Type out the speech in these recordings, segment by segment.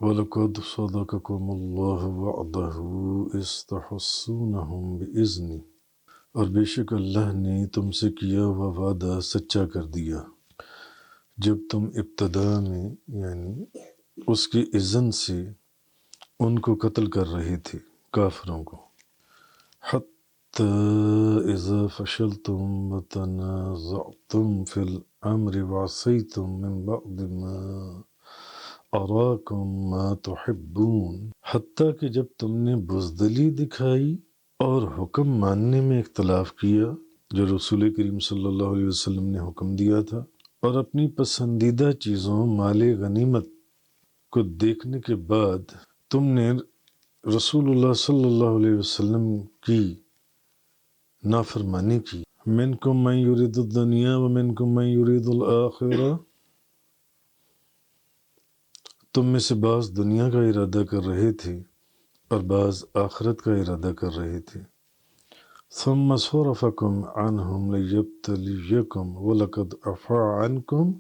وَلَقَدْ صَدَقَكُمُ اللَّهُ وَعْدَهُ إِذْ تَحُسُّونَهُم بِإِذْنِهِ، اور بے شک اللہ نے تم سے کیا ہوا وعدہ سچا کر دیا جب تم ابتدا میں یعنی اس کے اذن سے ان کو قتل کر رہے تھے کافروں کو۔ حتی اذا فشلتم وتنازعتم فی الامر وعصیتم من بعد ما اراکم ما تحبون، حتیٰ کہ جب تم نے بزدلی دکھائی اور حکم ماننے میں اختلاف کیا جو رسول کریم صلی اللہ علیہ وسلم نے حکم دیا تھا، اور اپنی پسندیدہ چیزوں مال غنیمت کو دیکھنے کے بعد تم نے رسول اللہ صلی اللہ علیہ وسلم کی نافرمانی کی۔ منکم من یرید الدنیا ومنکم من یرید الآخرہ، تم میں سے بعض دنیا کا ارادہ کر رہے تھے اور بعض آخرت کا ارادہ کر رہے تھے۔ ثم صرفکم عنہم لیبتلیکم ولقد عفا عنکم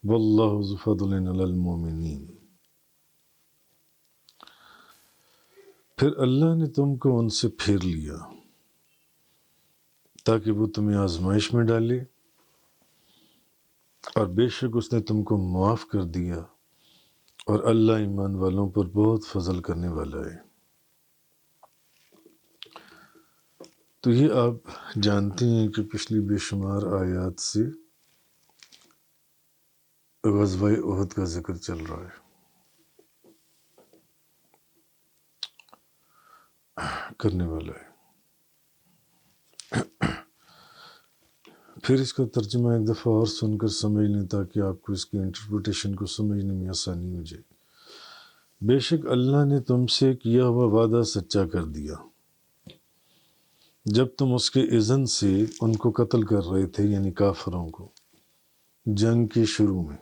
واللہ ذو فضل علی المؤمنین، پھر اللہ نے تم کو ان سے پھیر لیا تاکہ وہ تمہیں آزمائش میں ڈالے، اور بے شک اس نے تم کو معاف کر دیا، اور اللہ ایمان والوں پر بہت فضل کرنے والا ہے۔ تو یہ آپ جانتے ہیں کہ پچھلی بے شمار آیات سے غزوہ احد کا ذکر چل رہا ہے۔ کرنے والا ہے۔ پھر اس کا ترجمہ ایک دفعہ اور سن کر سمجھ لیں تاکہ آپ کو اس کی انٹرپریٹیشن کو سمجھنے میں آسانی ہو جائے۔ بے شک اللہ نے تم سے کیا ہوا وعدہ سچا کر دیا جب تم اس کے اذن سے ان کو قتل کر رہے تھے، یعنی کافروں کو، جنگ کے شروع میں۔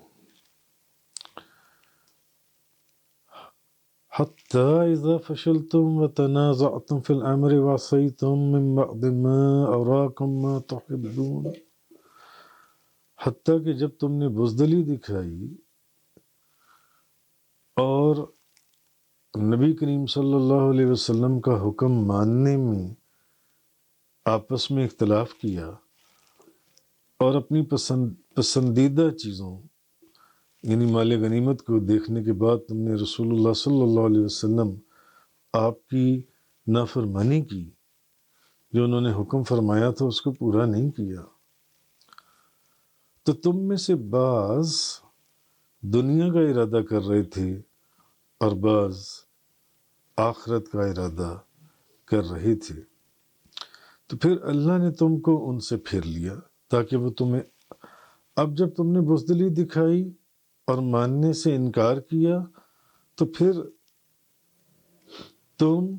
حتی اذا فشلتم وتنازعتم فی الامر وعصیتم من بعد ما اراکم ما تحبون، حتیٰ کہ جب تم نے بزدلی دکھائی اور نبی کریم صلی اللہ علیہ وسلم کا حکم ماننے میں آپس میں اختلاف کیا، اور اپنی پسندیدہ چیزوں یعنی مال غنیمت کو دیکھنے کے بعد تم نے رسول اللہ صلی اللہ علیہ وسلم آپ کی نافرمانی کی، جو انہوں نے حکم فرمایا تھا اس کو پورا نہیں کیا، تو تم میں سے بعض دنیا کا ارادہ کر رہے تھے اور بعض آخرت کا ارادہ کر رہے تھے، تو پھر اللہ نے تم کو ان سے پھیر لیا تاکہ وہ تمہیں، اب جب تم نے بزدلی دکھائی اور ماننے سے انکار کیا، تو پھر تم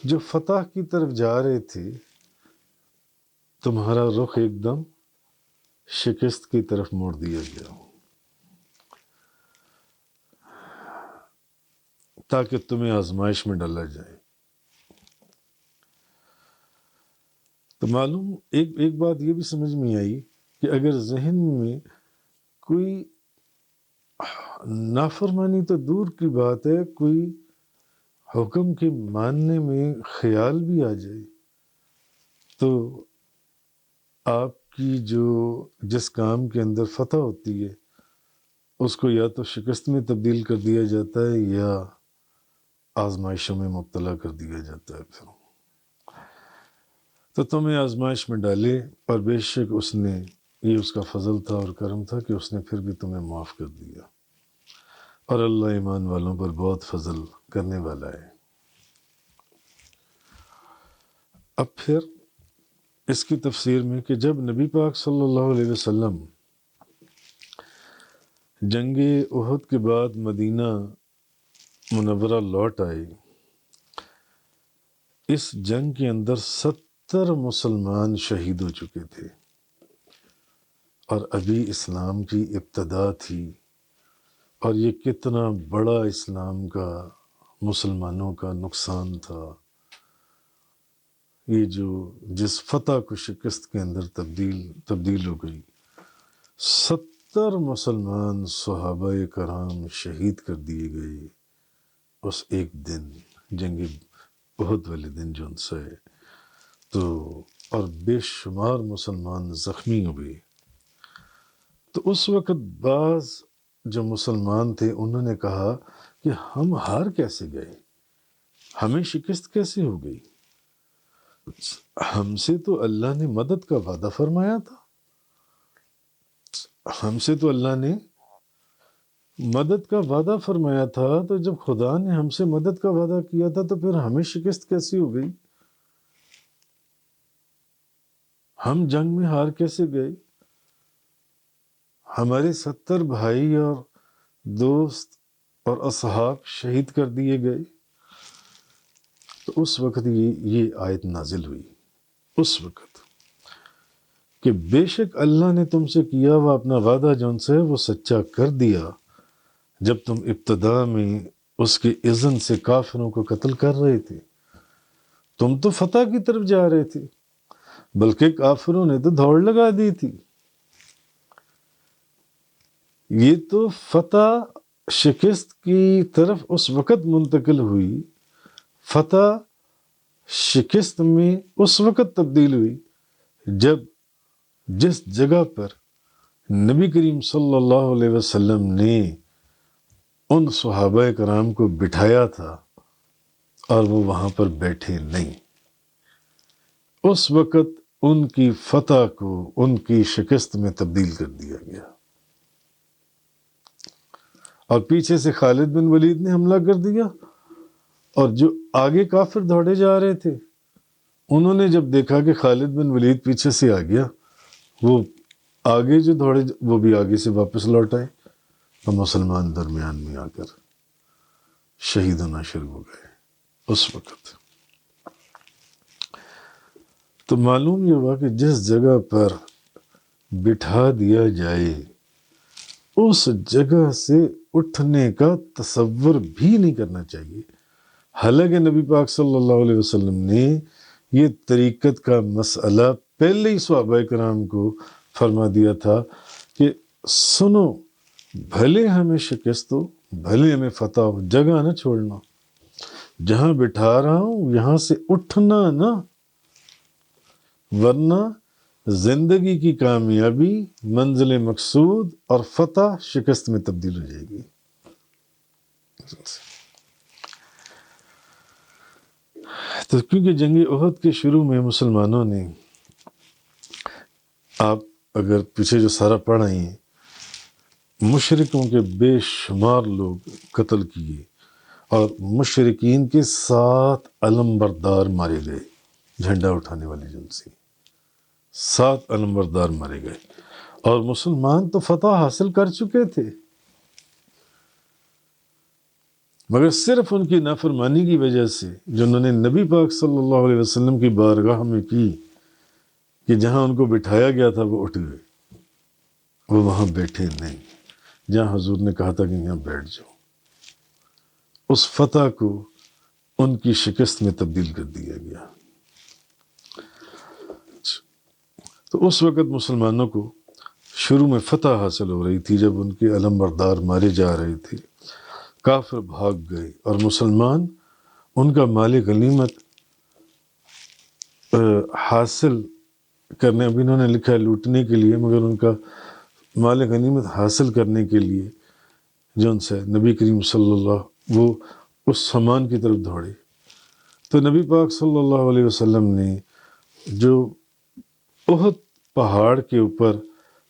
جو فتح کی طرف جا رہے تھے تمہارا رخ ایک دم شکست کی طرف موڑ دیا گیا تاکہ تمہیں آزمائش میں ڈالا جائے۔ تو معلوم ایک بات یہ بھی سمجھ میں آئی کہ اگر ذہن میں کوئی نافرمانی تو دور کی بات ہے، کوئی حکم کے ماننے میں خیال بھی آ جائے، تو آپ کی جس کام کے اندر فتح ہوتی ہے اس کو یا تو شکست میں تبدیل کر دیا جاتا ہے یا آزمائشوں میں مبتلا کر دیا جاتا ہے۔ پھر تو تمہیں آزمائش میں ڈالے، اور بے شک اس نے، یہ اس کا فضل تھا اور کرم تھا کہ اس نے پھر بھی تمہیں معاف کر دیا، اور اللہ ایمان والوں پر بہت فضل کرنے والا ہے۔ اب پھر اس کی تفسیر میں کہ جب نبی پاک صلی اللہ علیہ وسلم جنگ احد کے بعد مدینہ منورہ لوٹ آئے، اس جنگ کے اندر 70 مسلمان شہید ہو چکے تھے، اور ابھی اسلام کی ابتدا تھی، اور یہ کتنا بڑا اسلام کا، مسلمانوں کا نقصان تھا، یہ جس فتح کو شکست کے اندر تبدیل ہو گئی۔ 70 مسلمان صحابہ کرام شہید کر دیے گئے، اس ایک دن جنگ احد والے دن جو ان سے تو اور بے شمار مسلمان زخمی ہوئے، تو اس وقت بعض جو مسلمان تھے انہوں نے کہا کہ ہم ہار کیسے گئے، ہمیں شکست کیسے ہو گئی، ہم سے تو اللہ نے مدد کا وعدہ فرمایا تھا، ہم سے تو اللہ نے مدد کا وعدہ فرمایا تھا، تو جب خدا نے ہم سے مدد کا وعدہ کیا تھا تو پھر ہمیں شکست کیسی ہو گئی، ہم جنگ میں ہار کیسے گئے، ہمارے 70 بھائی اور دوست اور اصحاب شہید کر دیے گئے۔ تو اس وقت یہ آیت نازل ہوئی، اس وقت کہ بے شک اللہ نے تم سے کیا ہوا اپنا وعدہ جون سے وہ سچا کر دیا، جب تم ابتدا میں اس کے اذن سے کافروں کو قتل کر رہے تھے، تم تو فتح کی طرف جا رہے تھے، بلکہ کافروں نے تو دوڑ لگا دی تھی۔ یہ تو فتح شکست کی طرف اس وقت منتقل ہوئی، فتح شکست میں اس وقت تبدیل ہوئی جب جس جگہ پر نبی کریم صلی اللہ علیہ وسلم نے ان صحابہ کرام کو بٹھایا تھا اور وہ وہاں پر بیٹھے نہیں، اس وقت ان کی فتح کو ان کی شکست میں تبدیل کر دیا گیا، اور پیچھے سے خالد بن ولید نے حملہ کر دیا، اور جو آگے کافر دوڑے جا رہے تھے انہوں نے جب دیکھا کہ خالد بن ولید پیچھے سے آ گیا، وہ آگے جو دوڑے وہ بھی آگے سے واپس لوٹ آئے، اور مسلمان درمیان میں آ کر شہید ہونا شروع ہو گئے اس وقت۔ تو معلوم یہ ہوا کہ جس جگہ پر بٹھا دیا جائے اس جگہ سے اٹھنے کا تصور بھی نہیں کرنا چاہیے، حالانکہ نبی پاک صلی اللہ علیہ وسلم نے یہ طریقت کا مسئلہ پہلے ہی صحابہ کرام کو فرما دیا تھا کہ سنو، بھلے ہمیں شکست ہو، بھلے ہمیں فتح ہو، جگہ نہ چھوڑنا، جہاں بٹھا رہا ہوں یہاں سے اٹھنا نہ، ورنہ زندگی کی کامیابی، منزل مقصود اور فتح شکست میں تبدیل ہو جائے گی۔ تو کیونکہ جنگ احد کے شروع میں مسلمانوں نے، آپ اگر پیچھے جو سارا پڑھ رہے ہیں، مشرکوں کے بے شمار لوگ قتل کیے، اور مشرکین کے 7 علمبردار مارے گئے، جھنڈا اٹھانے والے جن سے 7 علمبردار مارے گئے، اور مسلمان تو فتح حاصل کر چکے تھے، مگر صرف ان کی نافرمانی کی وجہ سے جو انہوں نے نبی پاک صلی اللہ علیہ وسلم کی بارگاہ میں کی، کہ جہاں ان کو بٹھایا گیا تھا وہ اٹھ گئے، وہ وہاں بیٹھے نہیں جہاں حضور نے کہا تھا کہ یہاں بیٹھ جاؤ، اس فتح کو ان کی شکست میں تبدیل کر دیا گیا۔ تو اس وقت مسلمانوں کو شروع میں فتح حاصل ہو رہی تھی، جب ان کے علمبردار مارے جا رہے تھے، کافر بھاگ گئے، اور مسلمان ان کا مال غنیمت حاصل کرنے، اب انہوں نے لکھا ہے لوٹنے کے لیے، مگر ان کا مال غنیمت حاصل کرنے کے لیے جو ان سے نبی کریم صلی اللہ وہ اس سامان کی طرف دوڑے۔ تو نبی پاک صلی اللہ علیہ وسلم نے جو احد پہاڑ کے اوپر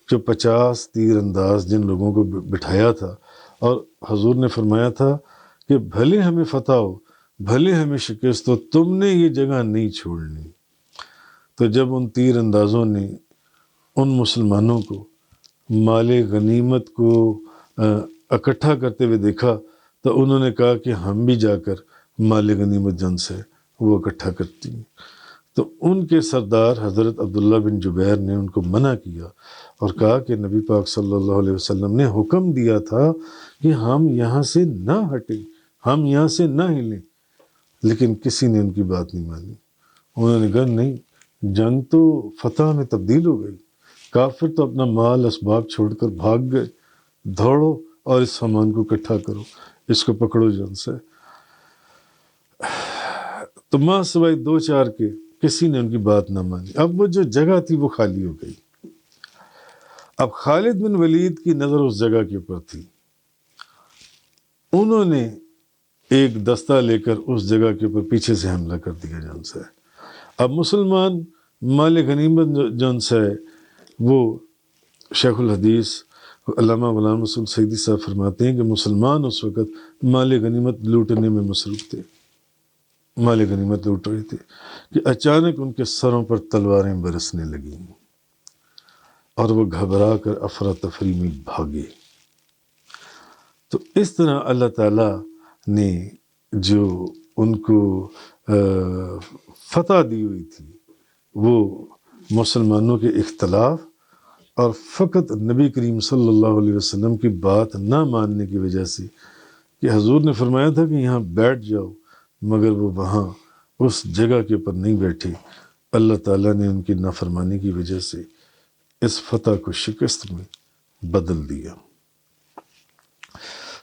جو 50 تیر انداز جن لوگوں کو بٹھایا تھا، اور حضور نے فرمایا تھا کہ بھلے ہمیں فتح ہو، بھلے ہمیں شکست ہو، تم نے یہ جگہ نہیں چھوڑنی۔ تو جب ان تیر اندازوں نے ان مسلمانوں کو مال غنیمت کو اکٹھا کرتے ہوئے دیکھا، تو انہوں نے کہا کہ ہم بھی جا کر مال غنیمت جن سے وہ اکٹھا کرتی ہیں۔ تو ان کے سردار حضرت عبداللہ بن جبیر نے ان کو منع کیا اور کہا کہ نبی پاک صلی اللہ علیہ وسلم نے حکم دیا تھا کہ ہم یہاں سے نہ ہٹیں، ہم یہاں سے نہ ہلیں، لیکن کسی نے ان کی بات نہیں مانی۔ انہوں نے کہا نہیں، جنگ تو فتح میں تبدیل ہو گئی، کافر تو اپنا مال اسباب چھوڑ کر بھاگ گئے، دوڑو اور اس سامان کو اکٹھا کرو، اس کو پکڑو جن سے۔ تو ماں سوائے 2-4 کے کسی نے ان کی بات نہ مانی۔ اب وہ جو جگہ تھی وہ خالی ہو گئی۔ اب خالد بن ولید کی نظر اس جگہ کے اوپر تھی، انہوں نے ایک دستہ لے کر اس جگہ کے اوپر پیچھے سے حملہ کر دیا جن سے۔ اب مسلمان مال غنیمت جن سے وہ شیخ الحدیث علامہ غلام رسول سعیدی صاحب فرماتے ہیں کہ مسلمان اس وقت مال غنیمت لوٹنے میں مصروف تھے، مال غنیمت لوٹ رہے تھے کہ اچانک ان کے سروں پر تلواریں برسنے لگیں اور وہ گھبرا کر افراتفری میں بھاگے۔ تو اس طرح اللہ تعالیٰ نے جو ان کو فتح دی ہوئی تھی وہ مسلمانوں کے اختلاف اور فقط نبی کریم صلی اللہ علیہ وسلم کی بات نہ ماننے کی وجہ سے، کہ حضور نے فرمایا تھا کہ یہاں بیٹھ جاؤ، مگر وہ وہاں اس جگہ کے اوپر نہیں بیٹھے، اللہ تعالیٰ نے ان کی نافرمانی کی وجہ سے اس فتح کو شکست میں بدل دیا۔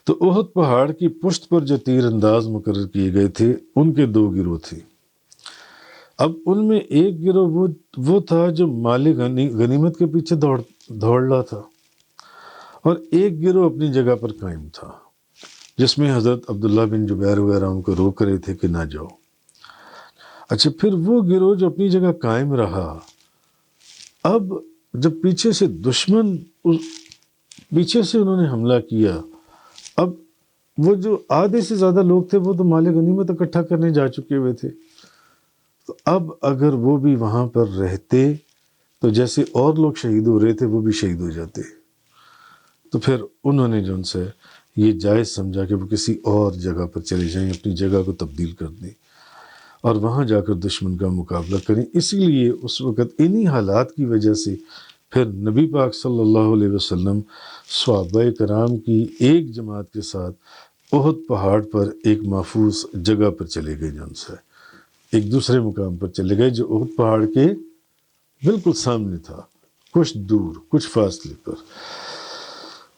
تو احد پہاڑ کی پشت پر جو تیر انداز مقرر کیے گئے تھے ان کے 2 گروہ تھے۔ اب ان میں ایک گروہ وہ تھا جو مال غنیمت کے پیچھے دوڑ رہا تھا، اور ایک گروہ اپنی جگہ پر قائم تھا، جس میں حضرت عبداللہ بن جبیر وغیرہ ان کو روک رہے تھے کہ نہ جاؤ۔ اچھا، پھر وہ گروہ جو اپنی جگہ قائم رہا، اب جب پیچھے سے دشمن پیچھے سے انہوں نے حملہ کیا، اب وہ جو آدھے سے زیادہ لوگ تھے وہ تو مال غنیمت اکٹھا کرنے جا چکے ہوئے تھے، تو اب اگر وہ بھی وہاں پر رہتے تو جیسے اور لوگ شہید ہو رہے تھے وہ بھی شہید ہو جاتے۔ تو پھر انہوں نے جو ان سے یہ جائز سمجھا کہ وہ کسی اور جگہ پر چلے جائیں، اپنی جگہ کو تبدیل کر دیں اور وہاں جا کر دشمن کا مقابلہ کریں۔ اسی لیے اس وقت انہی حالات کی وجہ سے پھر نبی پاک صلی اللہ علیہ وسلم صحابہ کرام کی ایک جماعت کے ساتھ احد پہاڑ پر ایک محفوظ جگہ پر چلے گئے، جن سے ایک دوسرے مقام پر چلے گئے جو احد پہاڑ کے بالکل سامنے تھا، کچھ دور، کچھ فاصلے پر۔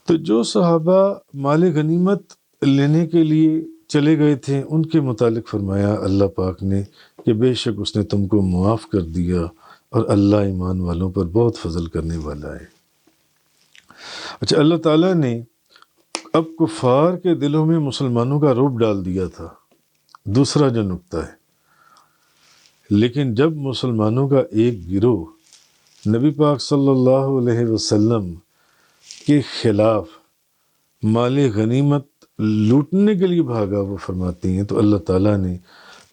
تو جو صحابہ مال غنیمت لینے کے لیے چلے گئے تھے ان کے متعلق فرمایا اللہ پاک نے کہ بے شک اس نے تم کو معاف کر دیا اور اللہ ایمان والوں پر بہت فضل کرنے والا ہے۔ اچھا، اللہ تعالیٰ نے اب کفار کے دلوں میں مسلمانوں کا رعب ڈال دیا تھا، دوسرا جو نقطہ ہے، لیکن جب مسلمانوں کا ایک گروہ نبی پاک صلی اللہ علیہ وسلم کے خلاف مال غنیمت لوٹنے کے لیے بھاگا، وہ فرماتی ہیں تو اللہ تعالیٰ نے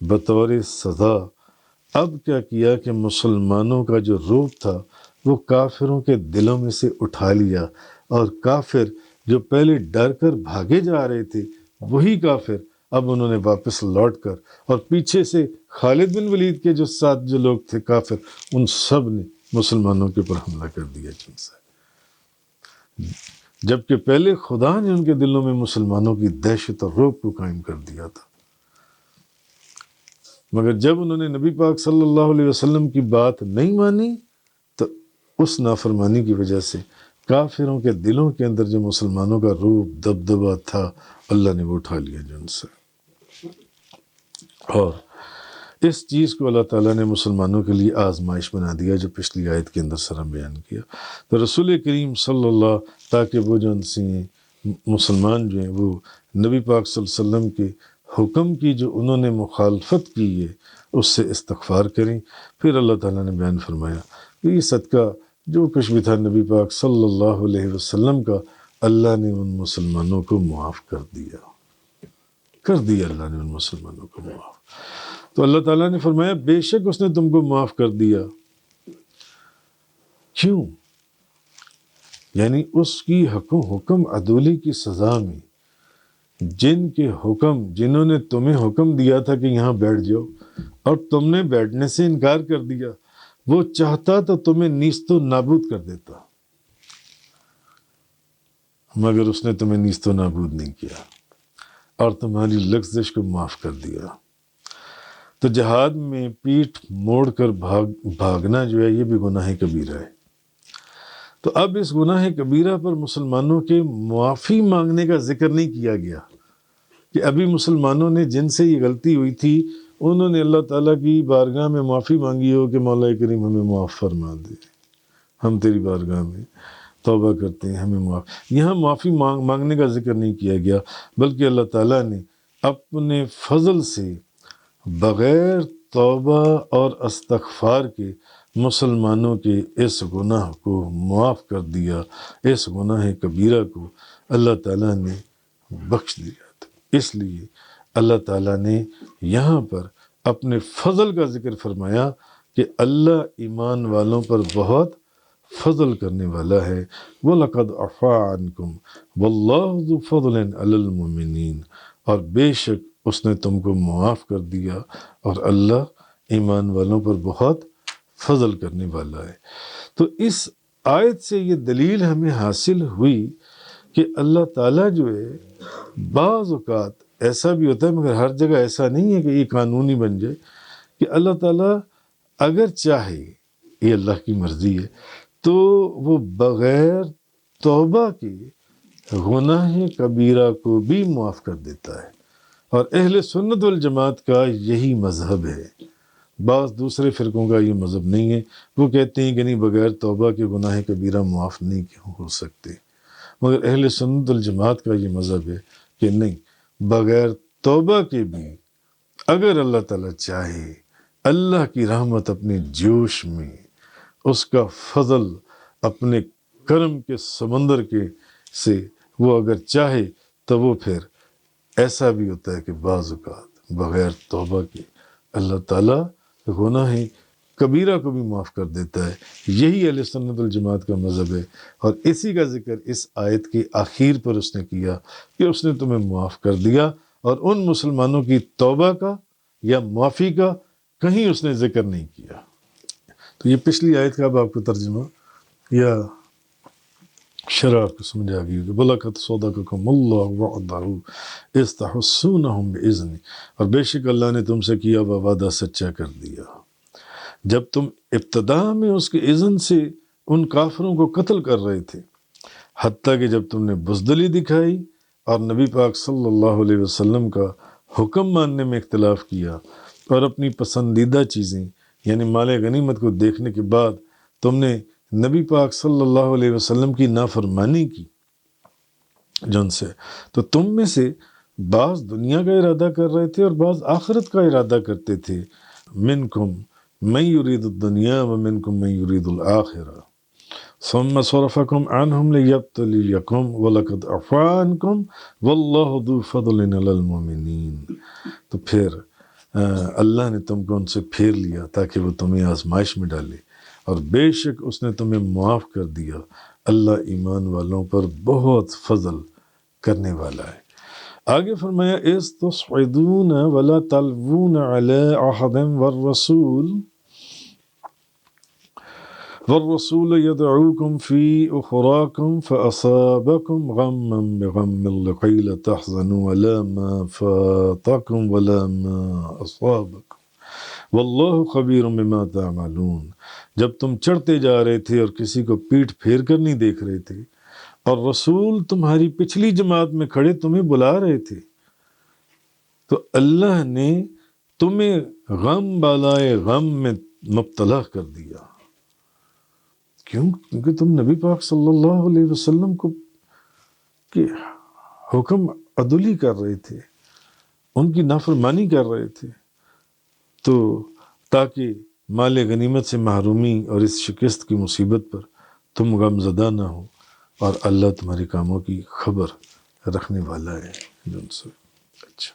بطور سزا اب کیا کیا کہ مسلمانوں کا جو رعب تھا وہ کافروں کے دلوں میں سے اٹھا لیا، اور کافر جو پہلے ڈر کر بھاگے جا رہے تھے وہی کافر اب انہوں نے واپس لوٹ کر، اور پیچھے سے خالد بن ولید کے جو ساتھ جو لوگ تھے کافر، ان سب نے مسلمانوں کے اوپر حملہ کر دیا جن سے، جبکہ پہلے خدا نے ان کے دلوں میں مسلمانوں کی دہشت اور رعب کو قائم کر دیا تھا۔ مگر جب انہوں نے نبی پاک صلی اللہ علیہ وسلم کی بات نہیں مانی تو اس نافرمانی کی وجہ سے کافروں کے دلوں کے اندر جو مسلمانوں کا رعب دبدبہ تھا اللہ نے وہ اٹھا لیا جن سے۔ اور اس چیز کو اللہ تعالیٰ نے مسلمانوں کے لیے آزمائش بنا دیا، جو پچھلی آیت کے اندر سر ہم بیان کیا۔ تو رسول کریم صلی اللہ، تاکہ وہ جو ان سے مسلمان جو ہیں وہ نبی پاک صلی اللہ علیہ وسلم کے حکم کی جو انہوں نے مخالفت کی ہے اس سے استغفار کریں۔ پھر اللہ تعالیٰ نے بیان فرمایا کہ یہ صدقہ جو کچھ بھی تھا نبی پاک صلی اللہ علیہ وسلم کا، اللہ نے ان مسلمانوں کو معاف کر دیا اللہ نے ان مسلمانوں کو معاف۔ تو اللہ تعالیٰ نے فرمایا بے شک اس نے تم کو معاف کر دیا۔ کیوں؟ یعنی اس کی حکم عدولی کی سزا میں جن کے حکم، جنہوں نے تمہیں حکم دیا تھا کہ یہاں بیٹھ جاؤ اور تم نے بیٹھنے سے انکار کر دیا، وہ چاہتا تو تمہیں نیست و نابود کر دیتا، مگر اس نے تمہیں نیست و نابود نہیں کیا اور تمہاری لغزش کو معاف کر دیا۔ تو جہاد میں پیٹھ موڑ کر بھاگنا جو ہے یہ بھی گناہ کبیرہ ہے۔ تو اب اس گناہ کبیرہ پر مسلمانوں کے معافی مانگنے کا ذکر نہیں کیا گیا کہ ابھی مسلمانوں نے جن سے یہ غلطی ہوئی تھی انہوں نے اللہ تعالیٰ کی بارگاہ میں معافی مانگی ہو کہ مولا کریم ہمیں معاف فرما دے، ہم تیری بارگاہ میں توبہ کرتے ہیں، ہمیں معاف۔ یہاں معافی مانگنے کا ذکر نہیں کیا گیا، بلکہ اللہ تعالیٰ نے اپنے فضل سے بغیر توبہ اور استغفار کے مسلمانوں کے اس گناہ کو معاف کر دیا، اس گناہ کبیرہ کو اللہ تعالیٰ نے بخش دیا تھا۔ اس لیے اللہ تعالیٰ نے یہاں پر اپنے فضل کا ذکر فرمایا کہ اللہ ایمان والوں پر بہت فضل کرنے والا ہے۔ وَلَقَدْ عَفَا عَنْكُمْ وَاللَّهُ ذُو فَضْلٍ عَلَى الْمُؤْمِنِينَ، اور بے شک اس نے تم کو معاف کر دیا، اور اللہ ایمان والوں پر بہت فضل کرنے والا ہے۔ تو اس آیت سے یہ دلیل ہمیں حاصل ہوئی کہ اللہ تعالیٰ جو ہے بعض اوقات ایسا بھی ہوتا ہے، مگر ہر جگہ ایسا نہیں ہے کہ یہ قانونی بن جائے، کہ اللہ تعالیٰ اگر چاہے، یہ اللہ کی مرضی ہے، تو وہ بغیر توبہ کے گناہ کبیرہ کو بھی معاف کر دیتا ہے، اور اہل سنت والجماعت کا یہی مذہب ہے۔ بعض دوسرے فرقوں کا یہ مذہب نہیں ہے، وہ کہتے ہیں کہ نہیں، بغیر توبہ کے گناہ کبیرہ معاف نہیں ہو سکتے، مگر اہل سنت والجماعت کا یہ مذہب ہے کہ نہیں، بغیر توبہ کے بھی اگر اللہ تعالیٰ چاہے، اللہ کی رحمت اپنے جوش میں، اس کا فضل اپنے کرم کے سمندر کے سے وہ اگر چاہے تو وہ پھر ایسا بھی ہوتا ہے کہ بعض اوقات بغیر توبہ کے اللہ تعالیٰ گناہ کبیرہ کو بھی معاف کر دیتا ہے۔ یہی اہل سنت والجماعت کا مذہب ہے، اور اسی کا ذکر اس آیت کے آخر پر اس نے کیا کہ اس نے تمہیں معاف کر دیا، اور ان مسلمانوں کی توبہ کا یا معافی کا کہیں اس نے ذکر نہیں کیا۔ تو یہ پچھلی آیت کا اب آپ کو ترجمہ یا شرح آپ کو سمجھ آ گئی ہوگی۔ بَلَقَدْ صَدَقَكُمُ اللَّهُ وَعْدَهُ إِذْ تَحُسُّونَهُم بِإِذْنِهِ، اور بے شک اللہ نے تم سے کیا وہ وعدہ سچا کر دیا جب تم ابتدا میں اس کے اذن سے ان کافروں کو قتل کر رہے تھے، حتیٰ کہ جب تم نے بزدلی دکھائی اور نبی پاک صلی اللہ علیہ وسلم کا حکم ماننے میں اختلاف کیا، اور اپنی پسندیدہ چیزیں یعنی مال غنیمت کو دیکھنے کے بعد تم نے نبی پاک صلی اللہ علیہ وسلم کی نافرمانی کی جن سے، تو تم میں سے بعض دنیا کا ارادہ کر رہے تھے اور بعض آخرت کا ارادہ کرتے تھے۔ منکم من یرید الدنیا ومنکم من یرید الآخرہ ثم صرفکم عنہم لیبتلیکم ولقد عفا عنکم واللہ ذو فضل علی المؤمنین۔ تو پھر اللہ نے تم کو ان سے پھیر لیا تاکہ وہ تمہیں آزمائش میں ڈالے، اور بے شک اس نے تمہیں معاف کر دیا، اللہ ایمان والوں پر بہت فضل کرنے والا ہے۔ آگے فرمایا اِذْ تُصْعِدُونَ وَلَا تَلْوُونَ عَلَىٰ أَحَدٍ وَالرَّسُولُ يَدْعُوكُمْ فِي أُخْرَاكُمْ فَأَصَابَكُمْ غَمًّا بِغَمٍّ لِكَيْ لَا تَحْزَنُوا عَلَىٰ مَا فَاتَكُمْ وَلَا مَا أَصَابَكُمْ وَاللَّهُ خَبِيرٌ بِمَا تَعْمَلُونَ۔ جب تم چڑھتے جا رہے تھے اور کسی کو پیٹھ پھیر کر نہیں دیکھ رہے تھے، اور رسول تمہاری پچھلی جماعت میں کھڑے تمہیں بلا رہے تھے، تو اللہ نے تمہیں غم بالائے غم میں مبتلا کر دیا۔ کیوں؟ کیونکہ تم نبی پاک صلی اللہ علیہ وسلم کو کہ حکم عدلی کر رہے تھے، ان کی نافرمانی کر رہے تھے، تو تاکہ مال غنیمت سے محرومی اور اس شکست کی مصیبت پر تم غم زدہ نہ ہو، اور اللہ تمہارے کاموں کی خبر رکھنے والا ہے جن سے۔ اچھا،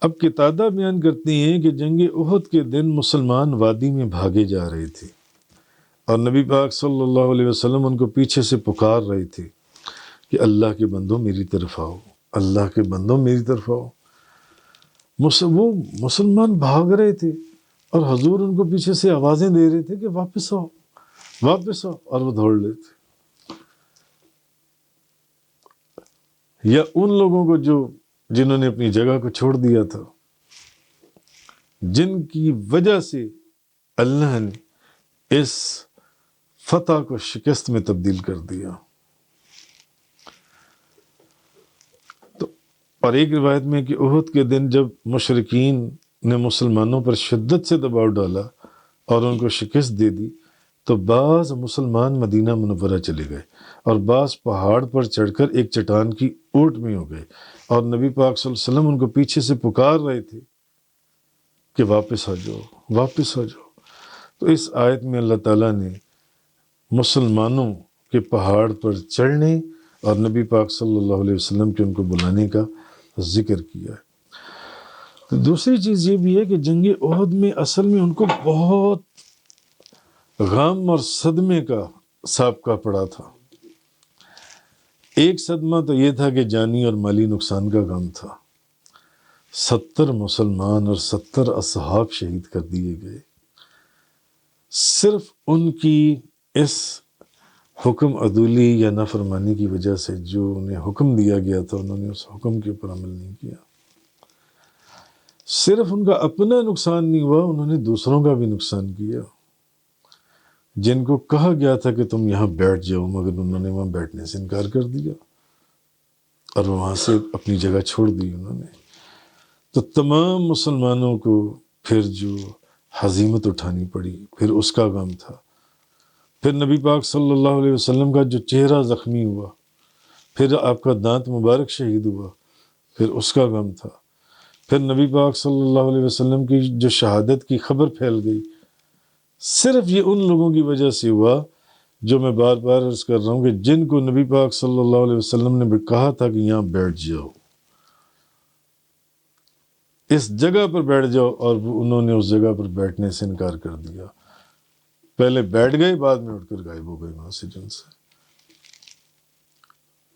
اب قتادہ بیان کرتے ہیں کہ جنگ احد کے دن مسلمان وادی میں بھاگے جا رہے تھے، اور نبی پاک صلی اللہ علیہ وسلم ان کو پیچھے سے پکار رہے تھے کہ اللہ کے بندوں میری طرف آؤ، اللہ کے بندوں میری طرف آؤ۔ وہ مسلمان بھاگ رہے تھے اور حضور ان کو پیچھے سے آوازیں دے رہے تھے کہ واپس آؤ، واپس آؤ، اور وہ دوڑ لیتے۔ یا ان لوگوں کو جنہوں نے اپنی جگہ کو چھوڑ دیا تھا، جن کی وجہ سے اللہ نے اس فتح کو شکست میں تبدیل کر دیا۔ تو اور ایک روایت میں کہ احد کے دن جب مشرکین نے مسلمانوں پر شدت سے دباؤ ڈالا اور ان کو شکست دے دی تو بعض مسلمان مدینہ منورہ چلے گئے اور بعض پہاڑ پر چڑھ کر ایک چٹان کی اوٹ میں ہو گئے، اور نبی پاک صلی اللہ علیہ وسلم ان کو پیچھے سے پکار رہے تھے کہ واپس آ جاؤ، واپس آ جاؤ۔ تو اس آیت میں اللہ تعالیٰ نے مسلمانوں کے پہاڑ پر چڑھنے اور نبی پاک صلی اللہ علیہ وسلم کے ان کو بلانے کا ذکر کیا ہے۔ تو دوسری چیز یہ بھی ہے کہ جنگ احد میں اصل میں ان کو بہت غم اور صدمے کا سابقہ پڑا تھا۔ ایک صدمہ تو یہ تھا کہ جانی اور مالی نقصان کا غم تھا، 70 مسلمان اور 70 اصحاب شہید کر دیے گئے، صرف ان کی اس حکم عدولی یا نافرمانی کی وجہ سے جو انہیں حکم دیا گیا تھا انہوں نے اس حکم کے اوپر عمل نہیں کیا۔ صرف ان کا اپنا نقصان نہیں ہوا، انہوں نے دوسروں کا بھی نقصان کیا۔ جن کو کہا گیا تھا کہ تم یہاں بیٹھ جاؤ مگر انہوں نے وہاں بیٹھنے سے انکار کر دیا اور وہاں سے اپنی جگہ چھوڑ دی انہوں نے۔ تو تمام مسلمانوں کو پھر جو ہزیمت اٹھانی پڑی، پھر اس کا غم تھا۔ پھر نبی پاک صلی اللہ علیہ وسلم کا جو چہرہ زخمی ہوا، پھر آپ کا دانت مبارک شہید ہوا، پھر اس کا غم تھا۔ پھر نبی پاک صلی اللہ علیہ وسلم کی جو شہادت کی خبر پھیل گئی، صرف یہ ان لوگوں کی وجہ سے ہوا جو میں بار بار عرض کر رہا ہوں کہ جن کو نبی پاک صلی اللہ علیہ وسلم نے بھی کہا تھا کہ یہاں بیٹھ جاؤ، اس جگہ پر بیٹھ جاؤ، اور انہوں نے اس جگہ پر بیٹھنے سے انکار کر دیا۔ پہلے بیٹھ گئے، بعد میں اٹھ کر غائب ہو گئے وہاں سے، جن سے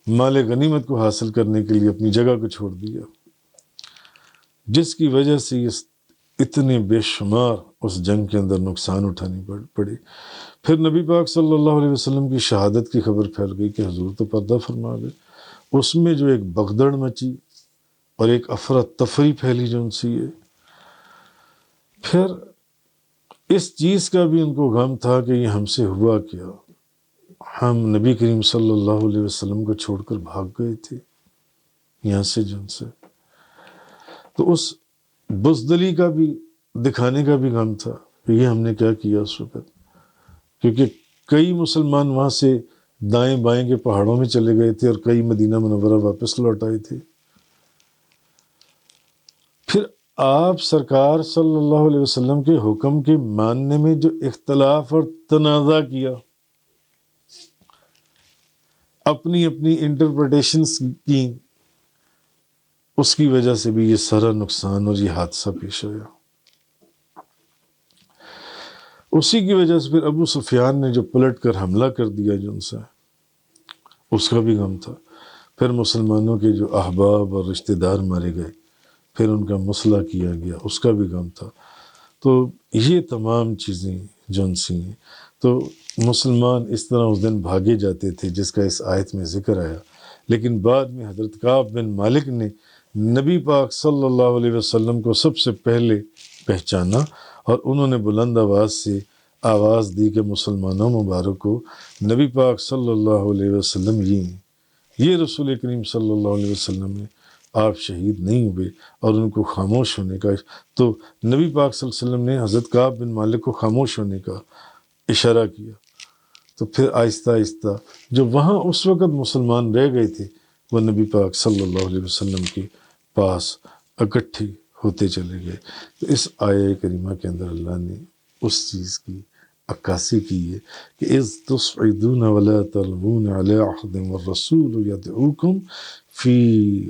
مال غنیمت کو حاصل کرنے کے لیے اپنی جگہ کو چھوڑ دیا، جس کی وجہ سے یہ اتنے بے شمار اس جنگ کے اندر نقصان اٹھانی پڑے۔ پھر نبی پاک صلی اللہ علیہ وسلم کی شہادت کی خبر پھیل گئی کہ حضور تو پردہ فرما گئے۔ اس میں جو ایک بغدڑ مچی اور ایک افراتفری پھیلی جو ان سے یہ، پھر اس چیز کا بھی ان کو غم تھا کہ یہ ہم سے ہوا کیا، ہم نبی کریم صلی اللہ علیہ وسلم کو چھوڑ کر بھاگ گئے تھے یہاں سے جن سے۔ تو اس بزدلی کا بھی دکھانے کا بھی غم تھا کہ یہ ہم نے کیا کیا اس وقت، کیونکہ کئی مسلمان وہاں سے دائیں بائیں کے پہاڑوں میں چلے گئے تھے اور کئی مدینہ منورہ واپس لوٹ آئے تھے۔ پھر آپ سرکار صلی اللہ علیہ وسلم کے حکم کے ماننے میں جو اختلاف اور تنازع کیا، اپنی اپنی انٹرپریٹیشنز کی، اس کی وجہ سے بھی یہ سارا نقصان اور یہ حادثہ پیش آیا۔ اسی کی وجہ سے پھر ابو سفیان نے جو پلٹ کر حملہ کر دیا جن سے، اس کا بھی غم تھا۔ پھر مسلمانوں کے جو احباب اور رشتہ دار مارے گئے، پھر ان کا مسئلہ کیا گیا، اس کا بھی غم تھا۔ تو یہ تمام چیزیں جن سی ہیں، تو مسلمان اس طرح اس دن بھاگے جاتے تھے جس کا اس آیت میں ذکر آیا۔ لیکن بعد میں حضرت کعب بن مالک نے نبی پاک صلی اللہ علیہ وسلم کو سب سے پہلے پہچانا اور انہوں نے بلند آواز سے آواز دی کہ مسلمانوں مبارک کو نبی پاک صلی اللہ علیہ وسلم یہ رسول کریم صلی اللہ علیہ وسلم نے، آپ شہید نہیں ہوئے اور ان کو خاموش ہونے کا، تو نبی پاک صلی اللہ علیہ وسلم نے حضرت کعب بن مالک کو خاموش ہونے کا اشارہ کیا۔ تو پھر آہستہ آہستہ جو وہاں اس وقت مسلمان رہ گئے تھے وہ نبی پاک صلی اللہ علیہ وسلم کے پاس اکٹھے ہوتے چلے گئے۔ تو اس آیہ کریمہ کے اندر اللہ نے اس چیز کی عکاسی کی ہے کہ اذ تصعدون ولا تلوون علی احد والرسول یدعوکم فی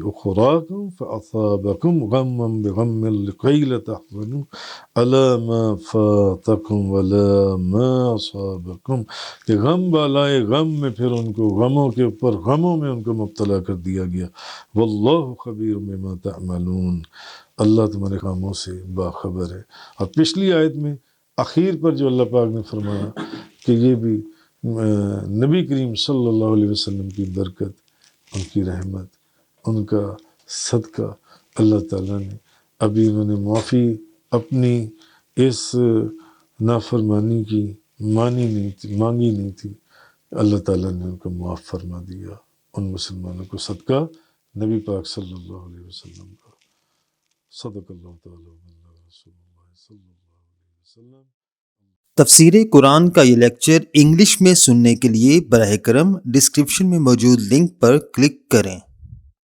اخراکم فاصابکم غما بغم لکي لا تحزنوا علی ما فاتکم ولا ما اصابکم، کہ غم بالائے غم میں پھر ان کو غموں کے اوپر غموں میں ان کو مبتلا کر دیا گیا۔ واللہ خبیر بما تعملون، اللہ تمہارے کاموں سے باخبر ہے۔ اور پچھلی آیت میں آخر پر جو اللہ پاک نے فرمایا کہ یہ بھی نبی کریم صلی اللہ علیہ وسلم کی برکت، ان کی رحمت، ان کا صدقہ، اللہ تعالیٰ نے ابھی انہوں نے معافی اپنی اس نافرمانی کی مانگی نہیں تھی، اللہ تعالیٰ نے ان کو معاف فرما دیا، ان مسلمانوں کو صدقہ نبی پاک صلی اللہ علیہ وسلم کا۔ صدق اللہ تعالیٰ۔ رسول اللہ صلی اللہ علیہ وسلم. تفسیر قرآن کا یہ لیکچر انگلش میں سننے کے لیے براہ کرم ڈسکرپشن میں موجود لنک پر کلک کریں.